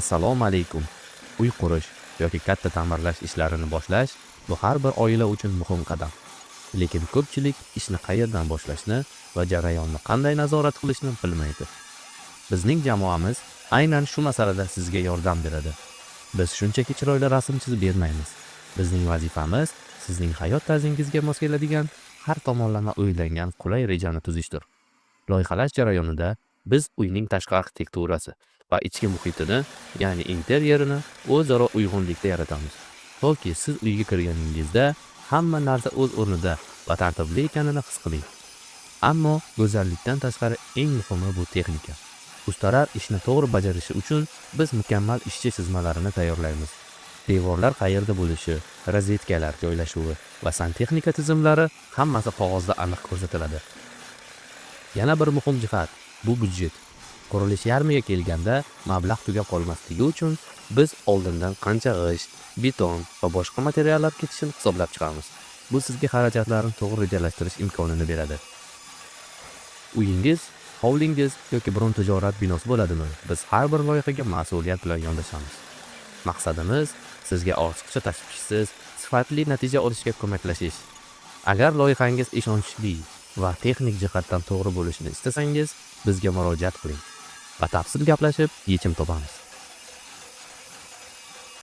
Assalomu alaykum. Uy qurish yoki katta ta'mirlash ishlarini boshlash bu har bir oila uchun muhim qadam. Lekin ko'pchilik ishni qayerdan boshlashni va jarayonni qanday nazorat qilishni bilmaydi. Bizning jamoamiz aynan shu masalada sizga yordam beradi. Biz shunchaki chiroyli rasm chizib bermaymiz. Bizning vazifamiz sizning hayot tarzingizga mos keladigan har tomonlama o'ylangan qulay rejani tuzishdir. Loyihalash jarayonida biz uyning tashqi arxitekturasi va ichki muhitini, ya'ni interyerini o'zaro uyg'unlikda yaratamiz. Toki siz uyga kirganingizda hamma narsa o'z o'rnida va tartibli ekanini his qiling. Ammo go'zallikdan tashqari eng muhimi bu texnika. Ustalar ishni to'g'ri bajarishi uchun biz mukammal ishchi chizmalarini tayyorlaymiz. Devorlar qayerda bo'lishi, rozetkalar joylashuvi va santexnika tizimlari hammasi qog'ozda aniq ko'rsatiladi. Yana bir muhim jihat bu budjet. Qurilish yarmiga kelganda mablag' tugab qolmasligi uchun biz oldindan qancha g'isht, beton va boshqa materiallar ketishini hisoblab chiqamiz. Bu sizga xarajatlarni to'g'ri rejalashtirish imkonini beradi. Uyingiz, hovlingiz yoki biron tijorat binosi bo'ladimi? Biz har bir loyihaga mas'uliyat bilan yondashamiz. Maqsadimiz sizga ortiqcha tashvishsiz, sifatli natija olishga ko'maklashish. Agar loyihangiz ishonchli va texnik jihatdan to'g'ri bo'lishini istasangiz, bizga murojaat qiling. Batafsil gaplashib, yechim topamiz.